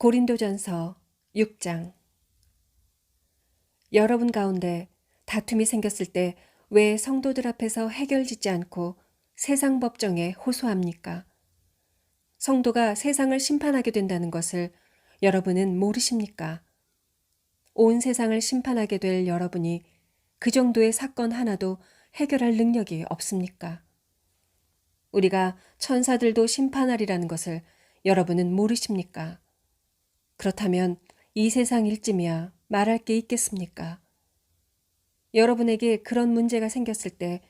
고린도전서 6장. 여러분 가운데 다툼이 생겼을 때 왜 성도들 앞에서 해결짓지 않고 세상 법정에 호소합니까? 성도가 세상을 심판하게 된다는 것을 여러분은 모르십니까? 온 세상을 심판하게 될 여러분이 그 정도의 사건 하나도 해결할 능력이 없습니까? 우리가 천사들도 심판하리라는 것을 여러분은 모르십니까? 그렇다면 이 세상 일쯤이야 말할 게 있겠습니까? 여러분에게 그런 문제가 생겼을 때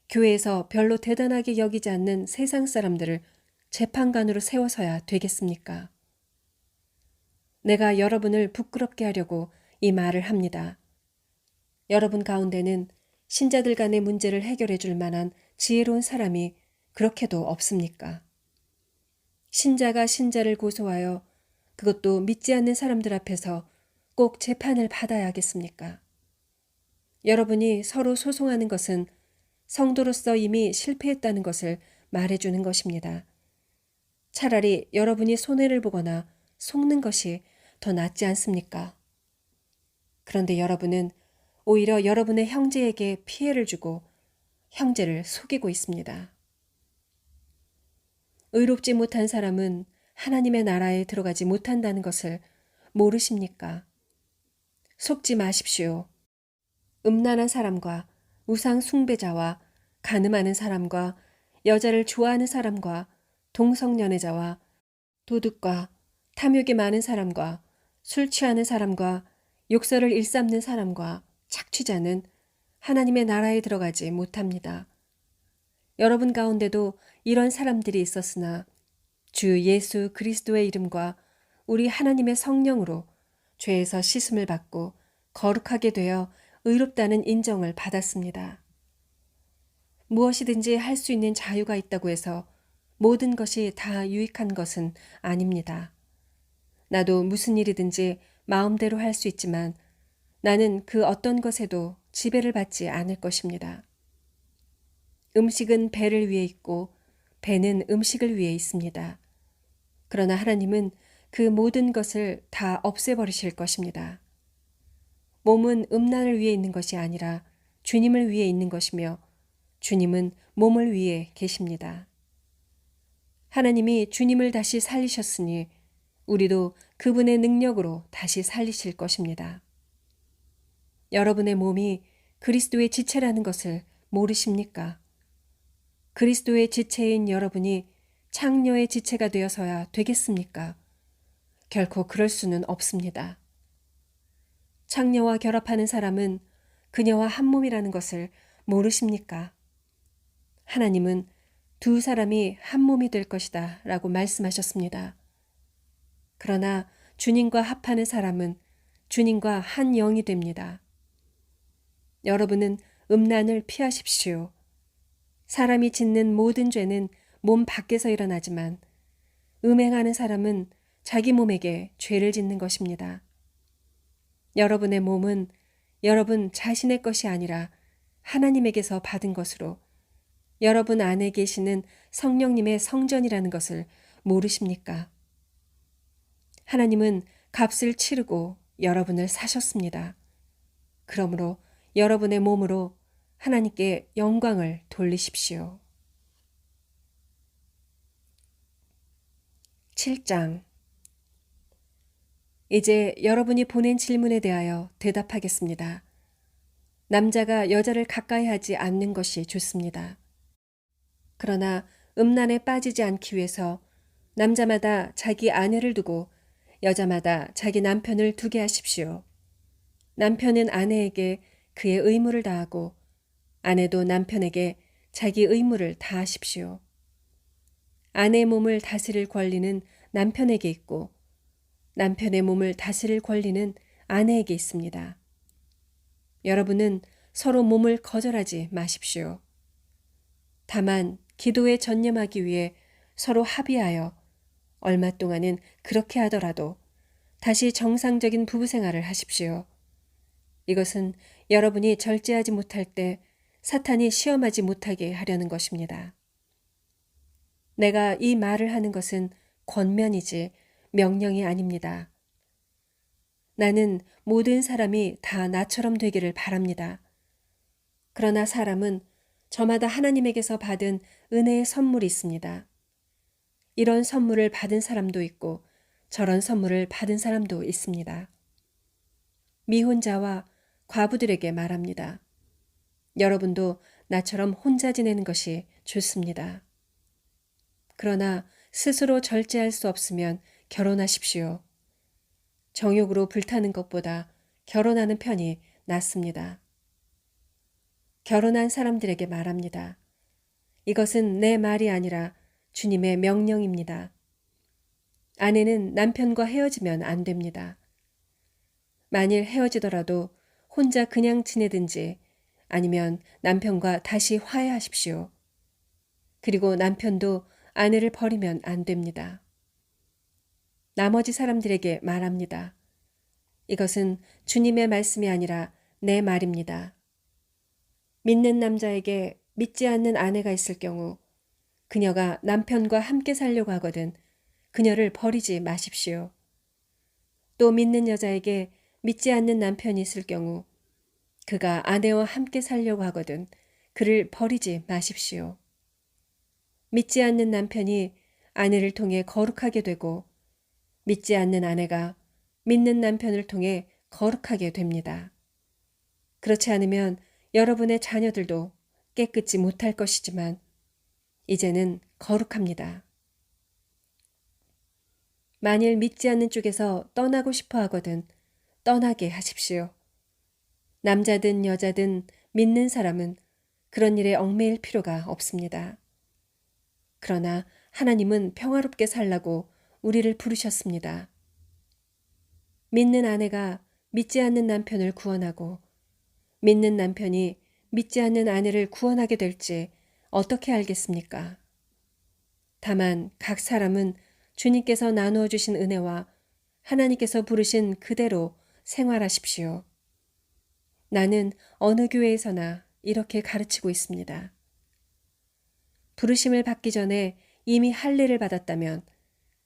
교회에서 별로 대단하게 여기지 않는 세상 사람들을 재판관으로 세워서야 되겠습니까? 내가 여러분을 부끄럽게 하려고 이 말을 합니다. 여러분 가운데는 신자들 간의 문제를 해결해 줄 만한 지혜로운 사람이 그렇게도 없습니까? 신자가 신자를 고소하여 그것도 믿지 않는 사람들 앞에서 꼭 재판을 받아야 하겠습니까? 여러분이 서로 소송하는 것은 성도로서 이미 실패했다는 것을 말해주는 것입니다. 차라리 여러분이 손해를 보거나 속는 것이 더 낫지 않습니까? 그런데 여러분은 오히려 여러분의 형제에게 피해를 주고 형제를 속이고 있습니다. 의롭지 못한 사람은 하나님의 나라에 들어가지 못한다는 것을 모르십니까? 속지 마십시오. 음란한 사람과 우상 숭배자와 간음하는 사람과 여자를 좋아하는 사람과 동성연애자와 도둑과 탐욕이 많은 사람과 술 취하는 사람과 욕설을 일삼는 사람과 착취자는 하나님의 나라에 들어가지 못합니다. 여러분 가운데도 이런 사람들이 있었으나 주 예수 그리스도의 이름과 우리 하나님의 성령으로 죄에서 씻음을 받고 거룩하게 되어 의롭다는 인정을 받았습니다. 무엇이든지 할 수 있는 자유가 있다고 해서 모든 것이 다 유익한 것은 아닙니다. 나도 무슨 일이든지 마음대로 할 수 있지만 나는 그 어떤 것에도 지배를 받지 않을 것입니다. 음식은 배를 위해 있고 배는 음식을 위해 있습니다. 그러나 하나님은 그 모든 것을 다 없애버리실 것입니다. 몸은 음란을 위해 있는 것이 아니라 주님을 위해 있는 것이며 주님은 몸을 위해 계십니다. 하나님이 주님을 다시 살리셨으니 우리도 그분의 능력으로 다시 살리실 것입니다. 여러분의 몸이 그리스도의 지체라는 것을 모르십니까? 그리스도의 지체인 여러분이 창녀의 지체가 되어서야 되겠습니까? 결코 그럴 수는 없습니다. 창녀와 결합하는 사람은 그녀와 한 몸이라는 것을 모르십니까? 하나님은 두 사람이 한 몸이 될 것이다 라고 말씀하셨습니다. 그러나 주님과 합하는 사람은 주님과 한 영이 됩니다. 여러분은 음란을 피하십시오. 사람이 짓는 모든 죄는 몸 밖에서 일어나지만 음행하는 사람은 자기 몸에게 죄를 짓는 것입니다. 여러분의 몸은 여러분 자신의 것이 아니라 하나님에게서 받은 것으로 여러분 안에 계시는 성령님의 성전이라는 것을 모르십니까? 하나님은 값을 치르고 여러분을 사셨습니다. 그러므로 여러분의 몸으로 하나님께 영광을 돌리십시오. 7장. 이제 여러분이 보낸 질문에 대하여 대답하겠습니다. 남자가 여자를 가까이 하지 않는 것이 좋습니다. 그러나 음란에 빠지지 않기 위해서 남자마다 자기 아내를 두고 여자마다 자기 남편을 두게 하십시오. 남편은 아내에게 그의 의무를 다하고 아내도 남편에게 자기 의무를 다하십시오. 아내의 몸을 다스릴 권리는 남편에게 있고 남편의 몸을 다스릴 권리는 아내에게 있습니다. 여러분은 서로 몸을 거절하지 마십시오. 다만 기도에 전념하기 위해 서로 합의하여 얼마 동안은 그렇게 하더라도 다시 정상적인 부부 생활을 하십시오. 이것은 여러분이 절제하지 못할 때 사탄이 시험하지 못하게 하려는 것입니다. 내가 이 말을 하는 것은 권면이지 명령이 아닙니다. 나는 모든 사람이 다 나처럼 되기를 바랍니다. 그러나 사람은 저마다 하나님에게서 받은 은혜의 선물이 있습니다. 이런 선물을 받은 사람도 있고 저런 선물을 받은 사람도 있습니다. 미혼자와 과부들에게 말합니다. 여러분도 나처럼 혼자 지내는 것이 좋습니다. 그러나 스스로 절제할 수 없으면 결혼하십시오. 정욕으로 불타는 것보다 결혼하는 편이 낫습니다. 결혼한 사람들에게 말합니다. 이것은 내 말이 아니라 주님의 명령입니다. 아내는 남편과 헤어지면 안 됩니다. 만일 헤어지더라도 혼자 그냥 지내든지 아니면 남편과 다시 화해하십시오. 그리고 남편도 아내를 버리면 안 됩니다. 나머지 사람들에게 말합니다. 이것은 주님의 말씀이 아니라 내 말입니다. 믿는 남자에게 믿지 않는 아내가 있을 경우 그녀가 남편과 함께 살려고 하거든 그녀를 버리지 마십시오. 또 믿는 여자에게 믿지 않는 남편이 있을 경우 그가 아내와 함께 살려고 하거든 그를 버리지 마십시오. 믿지 않는 남편이 아내를 통해 거룩하게 되고 믿지 않는 아내가 믿는 남편을 통해 거룩하게 됩니다. 그렇지 않으면 여러분의 자녀들도 깨끗이 못할 것이지만 이제는 거룩합니다. 만일 믿지 않는 쪽에서 떠나고 싶어 하거든 떠나게 하십시오. 남자든 여자든 믿는 사람은 그런 일에 얽매일 필요가 없습니다. 그러나 하나님은 평화롭게 살라고 우리를 부르셨습니다. 믿는 아내가 믿지 않는 남편을 구원하고 믿는 남편이 믿지 않는 아내를 구원하게 될지 어떻게 알겠습니까? 다만 각 사람은 주님께서 나누어 주신 은혜와 하나님께서 부르신 그대로 생활하십시오. 나는 어느 교회에서나 이렇게 가르치고 있습니다. 부르심을 받기 전에 이미 할례를 받았다면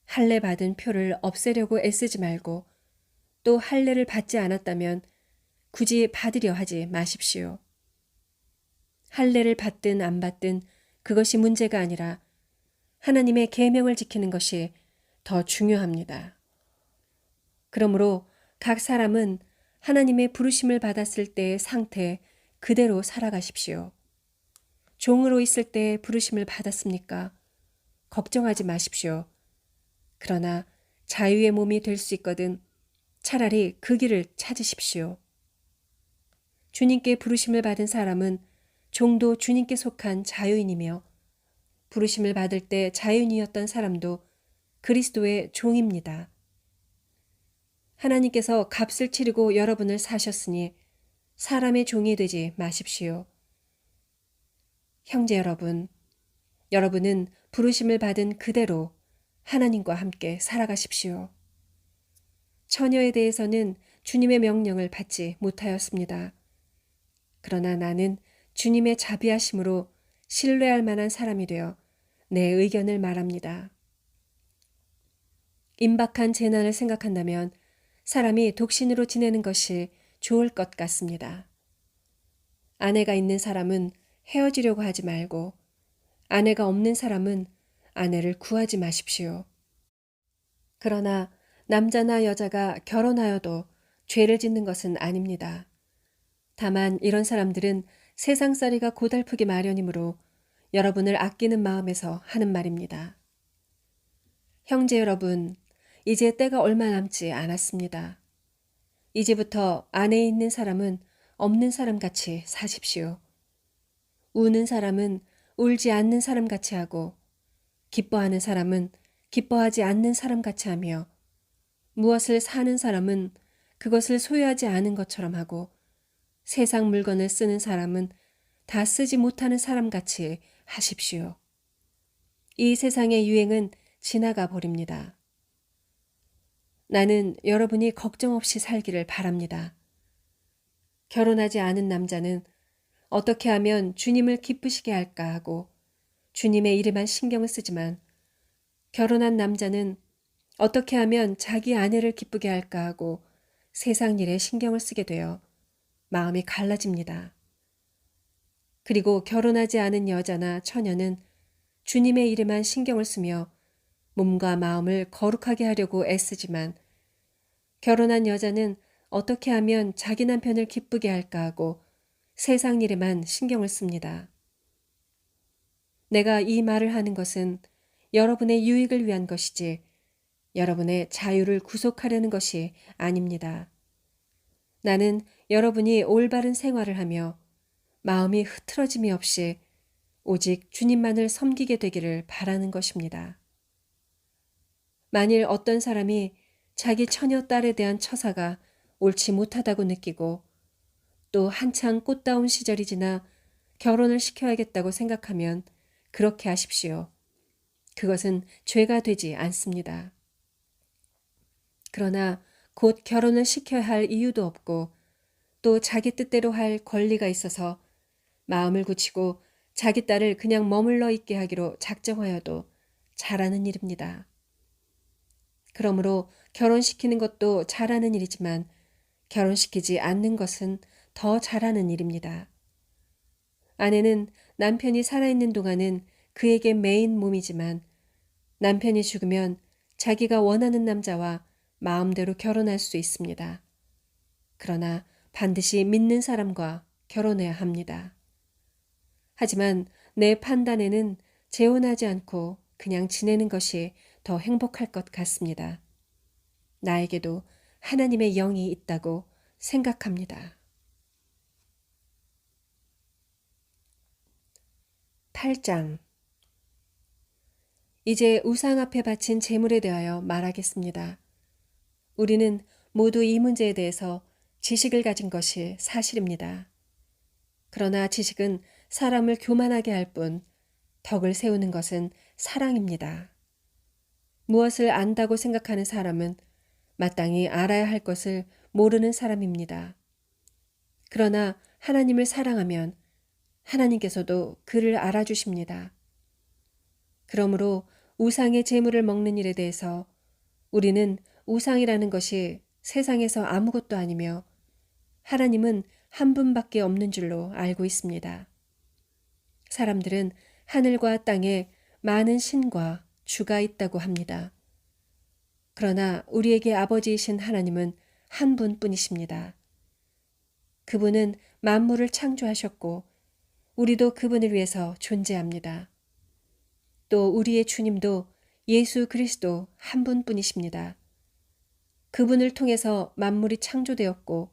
할례 받은 표를 없애려고 애쓰지 말고 또 할례를 받지 않았다면 굳이 받으려 하지 마십시오. 할례를 받든 안 받든 그것이 문제가 아니라 하나님의 계명을 지키는 것이 더 중요합니다. 그러므로 각 사람은 하나님의 부르심을 받았을 때의 상태 그대로 살아가십시오. 종으로 있을 때 부르심을 받았습니까? 걱정하지 마십시오. 그러나 자유의 몸이 될 수 있거든 차라리 그 길을 찾으십시오. 주님께 부르심을 받은 사람은 종도 주님께 속한 자유인이며 부르심을 받을 때 자유인이었던 사람도 그리스도의 종입니다. 하나님께서 값을 치르고 여러분을 사셨으니 사람의 종이 되지 마십시오. 형제 여러분, 여러분은 부르심을 받은 그대로 하나님과 함께 살아가십시오. 처녀에 대해서는 주님의 명령을 받지 못하였습니다. 그러나 나는 주님의 자비하심으로 신뢰할 만한 사람이 되어 내 의견을 말합니다. 임박한 재난을 생각한다면 사람이 독신으로 지내는 것이 좋을 것 같습니다. 아내가 있는 사람은 헤어지려고 하지 말고 아내가 없는 사람은 아내를 구하지 마십시오. 그러나 남자나 여자가 결혼하여도 죄를 짓는 것은 아닙니다. 다만 이런 사람들은 세상살이가 고달프기 마련이므로 여러분을 아끼는 마음에서 하는 말입니다. 형제 여러분, 이제 때가 얼마 남지 않았습니다. 이제부터 안에 있는 사람은 없는 사람 같이 사십시오. 우는 사람은 울지 않는 사람 같이 하고 기뻐하는 사람은 기뻐하지 않는 사람 같이 하며 무엇을 사는 사람은 그것을 소유하지 않은 것처럼 하고 세상 물건을 쓰는 사람은 다 쓰지 못하는 사람 같이 하십시오. 이 세상의 유행은 지나가 버립니다. 나는 여러분이 걱정 없이 살기를 바랍니다. 결혼하지 않은 남자는 어떻게 하면 주님을 기쁘시게 할까 하고 주님의 일에만 신경을 쓰지만 결혼한 남자는 어떻게 하면 자기 아내를 기쁘게 할까 하고 세상 일에 신경을 쓰게 되어 마음이 갈라집니다. 그리고 결혼하지 않은 여자나 처녀는 주님의 일에만 신경을 쓰며 몸과 마음을 거룩하게 하려고 애쓰지만 결혼한 여자는 어떻게 하면 자기 남편을 기쁘게 할까 하고 세상 일에만 신경을 씁니다. 내가 이 말을 하는 것은 여러분의 유익을 위한 것이지 여러분의 자유를 구속하려는 것이 아닙니다. 나는 여러분이 올바른 생활을 하며 마음이 흐트러짐이 없이 오직 주님만을 섬기게 되기를 바라는 것입니다. 만일 어떤 사람이 자기 처녀 딸에 대한 처사가 옳지 못하다고 느끼고 또 한창 꽃다운 시절이 지나 결혼을 시켜야겠다고 생각하면 그렇게 하십시오. 그것은 죄가 되지 않습니다. 그러나 곧 결혼을 시켜야 할 이유도 없고 또 자기 뜻대로 할 권리가 있어서 마음을 굳히고 자기 딸을 그냥 머물러 있게 하기로 작정하여도 잘하는 일입니다. 그러므로 결혼시키는 것도 잘하는 일이지만 결혼시키지 않는 것은 더 잘하는 일입니다. 아내는 남편이 살아있는 동안은 그에게 매인 몸이지만 남편이 죽으면 자기가 원하는 남자와 마음대로 결혼할 수 있습니다. 그러나 반드시 믿는 사람과 결혼해야 합니다. 하지만 내 판단에는 재혼하지 않고 그냥 지내는 것이 더 행복할 것 같습니다. 나에게도 하나님의 영이 있다고 생각합니다. 8장. 이제 우상 앞에 바친 제물에 대하여 말하겠습니다. 우리는 모두 이 문제에 대해서 지식을 가진 것이 사실입니다. 그러나 지식은 사람을 교만하게 할 뿐 덕을 세우는 것은 사랑입니다. 무엇을 안다고 생각하는 사람은 마땅히 알아야 할 것을 모르는 사람입니다. 그러나 하나님을 사랑하면 하나님께서도 그를 알아주십니다. 그러므로 우상의 제물을 먹는 일에 대해서 우리는 우상이라는 것이 세상에서 아무것도 아니며 하나님은 한 분밖에 없는 줄로 알고 있습니다. 사람들은 하늘과 땅에 많은 신과 주가 있다고 합니다. 그러나 우리에게 아버지이신 하나님은 한 분뿐이십니다. 그분은 만물을 창조하셨고 우리도 그분을 위해서 존재합니다. 또 우리의 주님도 예수 그리스도 한 분뿐이십니다. 그분을 통해서 만물이 창조되었고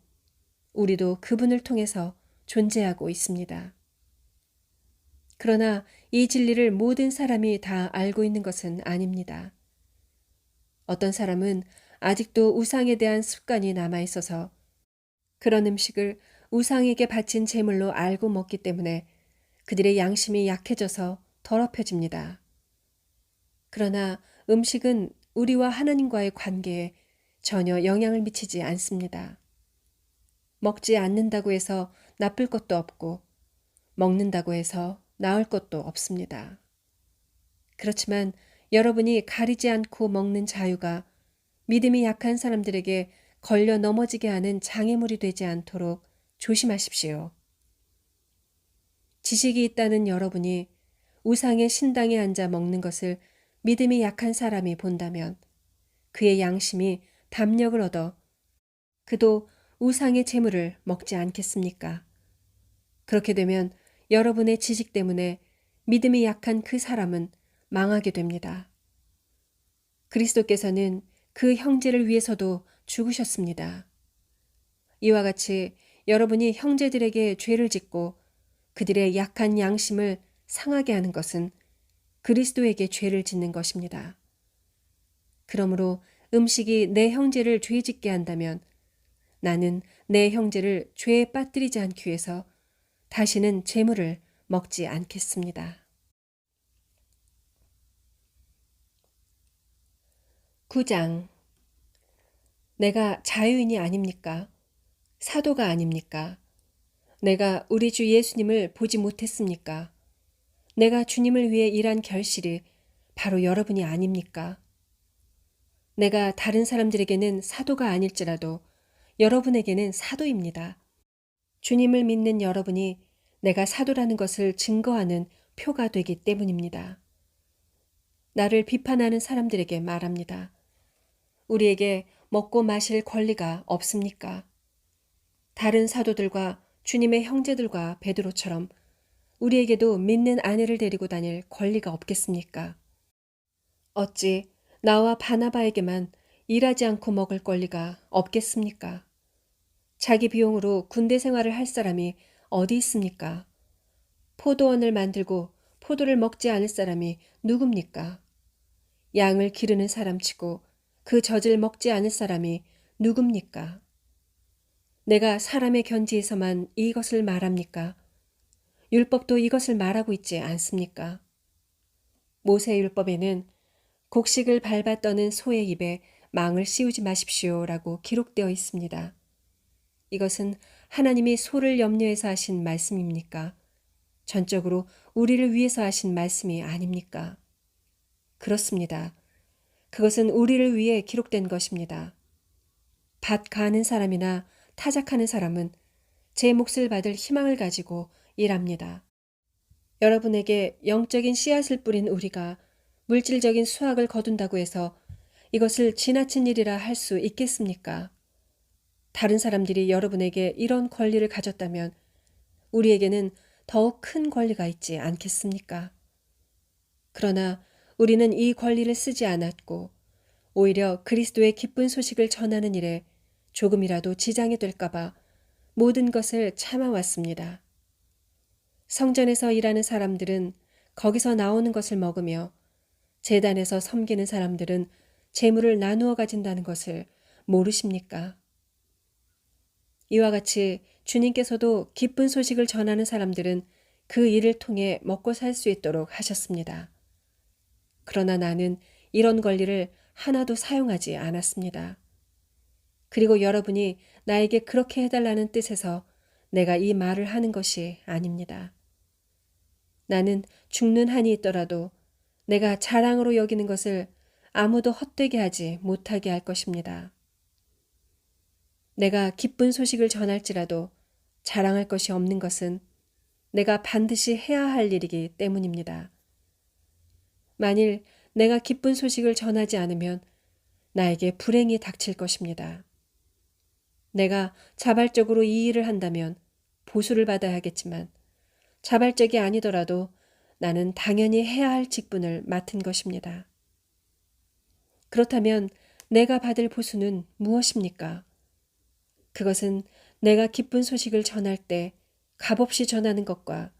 우리도 그분을 통해서 존재하고 있습니다. 그러나 이 진리를 모든 사람이 다 알고 있는 것은 아닙니다. 어떤 사람은 아직도 우상에 대한 습관이 남아 있어서 그런 음식을 우상에게 바친 제물로 알고 먹기 때문에 그들의 양심이 약해져서 더럽혀집니다. 그러나 음식은 우리와 하나님과의 관계에 전혀 영향을 미치지 않습니다. 먹지 않는다고 해서 나쁠 것도 없고 먹는다고 해서 나을 것도 없습니다. 그렇지만 여러분이 가리지 않고 먹는 자유가 믿음이 약한 사람들에게 걸려 넘어지게 하는 장애물이 되지 않도록 조심하십시오. 지식이 있다는 여러분이 우상의 신당에 앉아 먹는 것을 믿음이 약한 사람이 본다면 그의 양심이 담력을 얻어 그도 우상의 제물을 먹지 않겠습니까? 그렇게 되면 여러분의 지식 때문에 믿음이 약한 그 사람은 망하게 됩니다. 그리스도께서는 그 형제를 위해서도 죽으셨습니다. 이와 같이 여러분이 형제들에게 죄를 짓고 그들의 약한 양심을 상하게 하는 것은 그리스도에게 죄를 짓는 것입니다. 그러므로 음식이 내 형제를 죄짓게 한다면 나는 내 형제를 죄에 빠뜨리지 않기 위해서 다시는 제물을 먹지 않겠습니다. 9장. 내가 자유인이 아닙니까? 사도가 아닙니까? 내가 우리 주 예수님을 보지 못했습니까? 내가 주님을 위해 일한 결실이 바로 여러분이 아닙니까? 내가 다른 사람들에게는 사도가 아닐지라도 여러분에게는 사도입니다. 주님을 믿는 여러분이 내가 사도라는 것을 증거하는 표가 되기 때문입니다. 나를 비판하는 사람들에게 말합니다. 우리에게 먹고 마실 권리가 없습니까? 다른 사도들과 주님의 형제들과 베드로처럼 우리에게도 믿는 아내를 데리고 다닐 권리가 없겠습니까? 어찌 나와 바나바에게만 일하지 않고 먹을 권리가 없겠습니까? 자기 비용으로 군대 생활을 할 사람이 어디 있습니까? 포도원을 만들고 포도를 먹지 않을 사람이 누굽니까? 양을 기르는 사람치고 그 젖을 먹지 않을 사람이 누굽니까? 내가 사람의 견지에서만 이것을 말합니까? 율법도 이것을 말하고 있지 않습니까? 모세율법에는 곡식을 밟아 떠는 소의 입에 망을 씌우지 마십시오라고 기록되어 있습니다. 이것은 하나님이 소를 염려해서 하신 말씀입니까? 전적으로 우리를 위해서 하신 말씀이 아닙니까? 그렇습니다. 그것은 우리를 위해 기록된 것입니다. 밭 가는 사람이나 타작하는 사람은 제 몫을 받을 희망을 가지고 일합니다. 여러분에게 영적인 씨앗을 뿌린 우리가 물질적인 수확을 거둔다고 해서 이것을 지나친 일이라 할 수 있겠습니까? 다른 사람들이 여러분에게 이런 권리를 가졌다면 우리에게는 더욱 큰 권리가 있지 않겠습니까? 그러나 우리는 이 권리를 쓰지 않았고 오히려 그리스도의 기쁜 소식을 전하는 일에 조금이라도 지장이 될까봐 모든 것을 참아왔습니다. 성전에서 일하는 사람들은 거기서 나오는 것을 먹으며 제단에서 섬기는 사람들은 재물을 나누어 가진다는 것을 모르십니까? 이와 같이 주님께서도 기쁜 소식을 전하는 사람들은 그 일을 통해 먹고 살 수 있도록 하셨습니다. 그러나 나는 이런 권리를 하나도 사용하지 않았습니다. 그리고 여러분이 나에게 그렇게 해달라는 뜻에서 내가 이 말을 하는 것이 아닙니다. 나는 죽는 한이 있더라도 내가 자랑으로 여기는 것을 아무도 헛되게 하지 못하게 할 것입니다. 내가 기쁜 소식을 전할지라도 자랑할 것이 없는 것은 내가 반드시 해야 할 일이기 때문입니다. 만일 내가 기쁜 소식을 전하지 않으면 나에게 불행이 닥칠 것입니다. 내가 자발적으로 이 일을 한다면 보수를 받아야 하겠지만 자발적이 아니더라도 나는 당연히 해야 할 직분을 맡은 것입니다. 그렇다면 내가 받을 보수는 무엇입니까? 그것은 내가 기쁜 소식을 전할 때 값없이 전하는 것과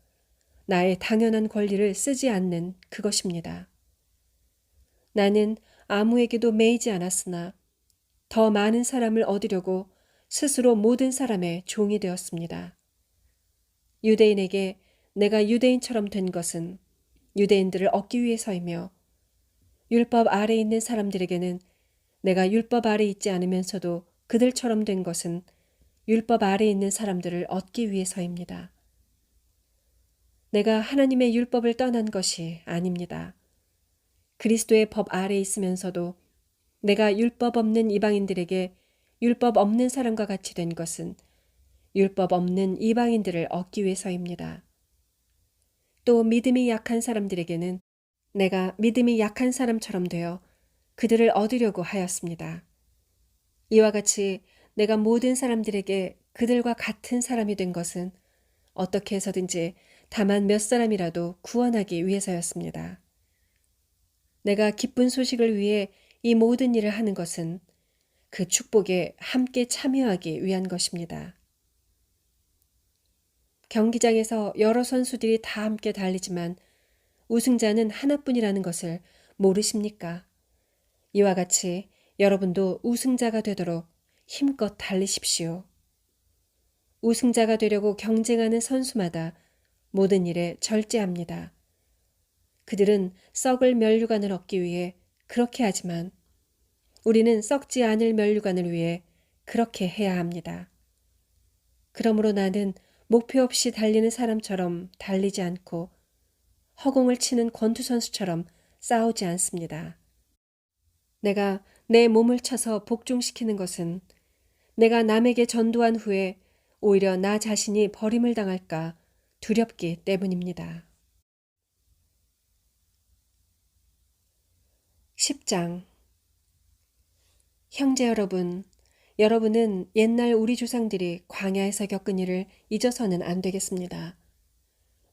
나의 당연한 권리를 쓰지 않는 그것입니다. 나는 아무에게도 매이지 않았으나 더 많은 사람을 얻으려고 스스로 모든 사람의 종이 되었습니다. 유대인에게 내가 유대인처럼 된 것은 유대인들을 얻기 위해서이며 율법 아래 있는 사람들에게는 내가 율법 아래 있지 않으면서도 그들처럼 된 것은 율법 아래 있는 사람들을 얻기 위해서입니다. 내가 하나님의 율법을 떠난 것이 아닙니다. 그리스도의 법 아래 있으면서도 내가 율법 없는 이방인들에게 율법 없는 사람과 같이 된 것은 율법 없는 이방인들을 얻기 위해서입니다. 또 믿음이 약한 사람들에게는 내가 믿음이 약한 사람처럼 되어 그들을 얻으려고 하였습니다. 이와 같이 내가 모든 사람들에게 그들과 같은 사람이 된 것은 어떻게 해서든지 다만 몇 사람이라도 구원하기 위해서였습니다. 내가 기쁜 소식을 위해 이 모든 일을 하는 것은 그 축복에 함께 참여하기 위한 것입니다. 경기장에서 여러 선수들이 다 함께 달리지만 우승자는 하나뿐이라는 것을 모르십니까? 이와 같이 여러분도 우승자가 되도록 힘껏 달리십시오. 우승자가 되려고 경쟁하는 선수마다 모든 일에 절제합니다. 그들은 썩을 면류관을 얻기 위해 그렇게 하지만 우리는 썩지 않을 면류관을 위해 그렇게 해야 합니다. 그러므로 나는 목표 없이 달리는 사람처럼 달리지 않고 허공을 치는 권투 선수처럼 싸우지 않습니다. 내가 내 몸을 쳐서 복종시키는 것은 내가 남에게 전도한 후에 오히려 나 자신이 버림을 당할까 두렵기 때문입니다. 10장. 형제 여러분, 여러분은 옛날 우리 조상들이 광야에서 겪은 일을 잊어서는 안 되겠습니다.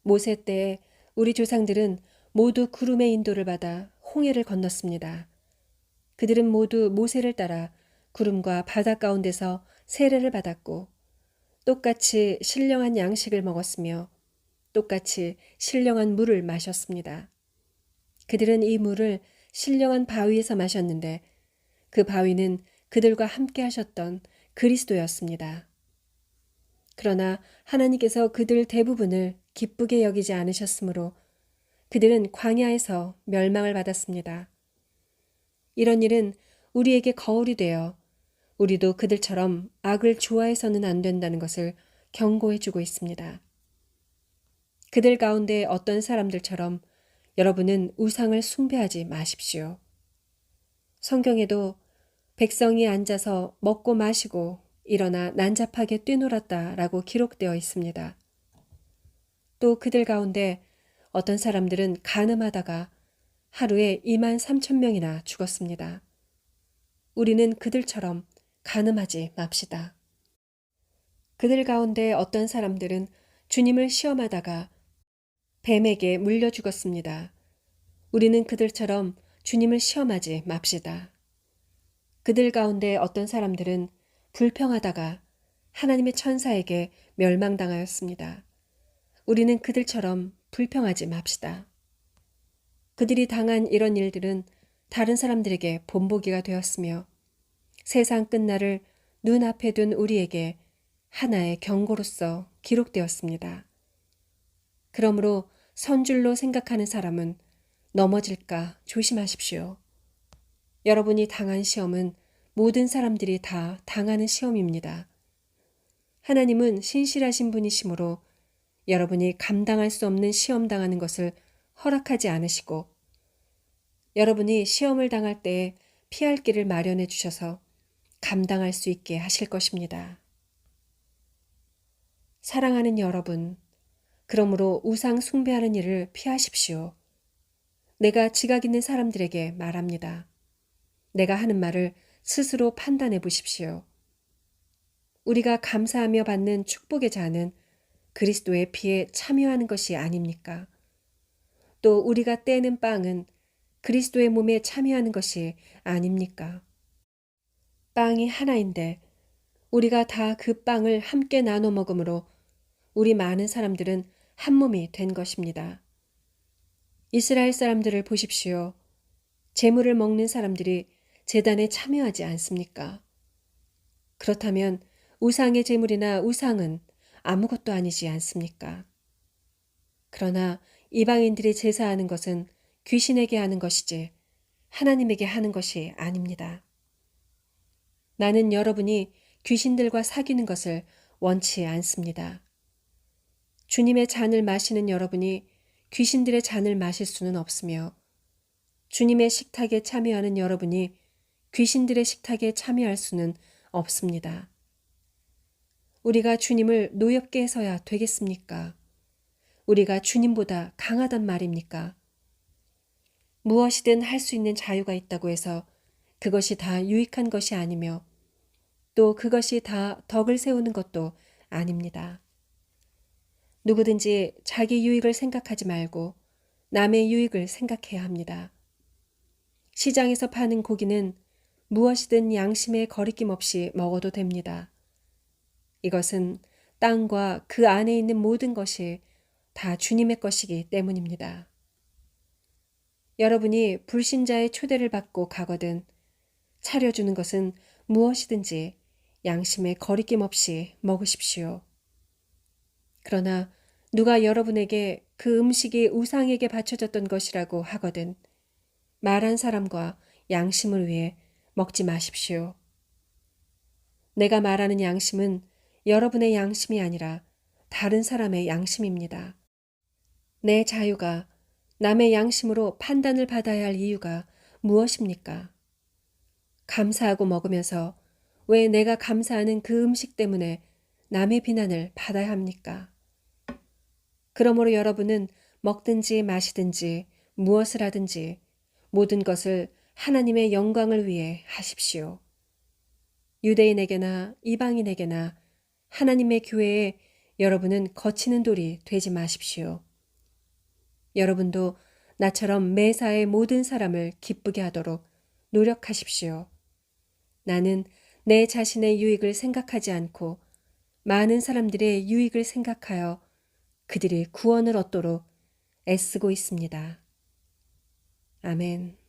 모세 때에 우리 조상들은 모두 구름의 인도를 받아 홍해를 건넜습니다. 그들은 모두 모세를 따라 구름과 바다 가운데서 세례를 받았고 똑같이 신령한 양식을 먹었으며 똑같이 신령한 물을 마셨습니다. 그들은 이 물을 신령한 바위에서 마셨는데 그 바위는 그들과 함께 하셨던 그리스도였습니다. 그러나 하나님께서 그들 대부분을 기쁘게 여기지 않으셨으므로 그들은 광야에서 멸망을 받았습니다. 이런 일은 우리에게 거울이 되어 우리도 그들처럼 악을 좋아해서는 안 된다는 것을 경고해 주고 있습니다. 그들 가운데 어떤 사람들처럼 여러분은 우상을 숭배하지 마십시오. 성경에도 백성이 앉아서 먹고 마시고 일어나 난잡하게 뛰놀았다라고 기록되어 있습니다. 또 그들 가운데 어떤 사람들은 간음하다가 하루에 23,000명이나 죽었습니다. 우리는 그들처럼 간음하지 맙시다. 그들 가운데 어떤 사람들은 주님을 시험하다가 뱀에게 물려 죽었습니다. 우리는 그들처럼 주님을 시험하지 맙시다. 그들 가운데 어떤 사람들은 불평하다가 하나님의 천사에게 멸망당하였습니다. 우리는 그들처럼 불평하지 맙시다. 그들이 당한 이런 일들은 다른 사람들에게 본보기가 되었으며 세상 끝날을 눈앞에 둔 우리에게 하나의 경고로서 기록되었습니다. 그러므로 선줄로 생각하는 사람은 넘어질까 조심하십시오. 여러분이 당한 시험은 모든 사람들이 다 당하는 시험입니다. 하나님은 신실하신 분이시므로 여러분이 감당할 수 없는 시험 당하는 것을 허락하지 않으시고 여러분이 시험을 당할 때에 피할 길을 마련해 주셔서 감당할 수 있게 하실 것입니다. 사랑하는 여러분, 그러므로 우상 숭배하는 일을 피하십시오. 내가 지각 있는 사람들에게 말합니다. 내가 하는 말을 스스로 판단해 보십시오. 우리가 감사하며 받는 축복의 잔은 그리스도의 피에 참여하는 것이 아닙니까? 또 우리가 떼는 빵은 그리스도의 몸에 참여하는 것이 아닙니까? 빵이 하나인데 우리가 다 그 빵을 함께 나눠 먹음으로 우리 많은 사람들은 한 몸이 된 것입니다. 이스라엘 사람들을 보십시오. 제물을 먹는 사람들이 제단에 참여하지 않습니까? 그렇다면 우상의 제물이나 우상은 아무것도 아니지 않습니까? 그러나 이방인들이 제사하는 것은 귀신에게 하는 것이지 하나님에게 하는 것이 아닙니다. 나는 여러분이 귀신들과 사귀는 것을 원치 않습니다. 주님의 잔을 마시는 여러분이 귀신들의 잔을 마실 수는 없으며 주님의 식탁에 참여하는 여러분이 귀신들의 식탁에 참여할 수는 없습니다. 우리가 주님을 노엽게 해서야 되겠습니까? 우리가 주님보다 강하단 말입니까? 무엇이든 할 수 있는 자유가 있다고 해서 그것이 다 유익한 것이 아니며 또 그것이 다 덕을 세우는 것도 아닙니다. 누구든지 자기 유익을 생각하지 말고 남의 유익을 생각해야 합니다. 시장에서 파는 고기는 무엇이든 양심에 거리낌 없이 먹어도 됩니다. 이것은 땅과 그 안에 있는 모든 것이 다 주님의 것이기 때문입니다. 여러분이 불신자의 초대를 받고 가거든 차려주는 것은 무엇이든지 양심에 거리낌 없이 먹으십시오. 그러나 누가 여러분에게 그 음식이 우상에게 바쳐졌던 것이라고 하거든 말한 사람과 양심을 위해 먹지 마십시오. 내가 말하는 양심은 여러분의 양심이 아니라 다른 사람의 양심입니다. 내 자유가 남의 양심으로 판단을 받아야 할 이유가 무엇입니까? 감사하고 먹으면서 왜 내가 감사하는 그 음식 때문에 남의 비난을 받아야 합니까? 그러므로 여러분은 먹든지 마시든지 무엇을 하든지 모든 것을 하나님의 영광을 위해 하십시오. 유대인에게나 이방인에게나 하나님의 교회에 여러분은 거치는 돌이 되지 마십시오. 여러분도 나처럼 매사에 모든 사람을 기쁘게 하도록 노력하십시오. 나는 내 자신의 유익을 생각하지 않고 많은 사람들의 유익을 생각하여 그들이 구원을 얻도록 애쓰고 있습니다. 아멘.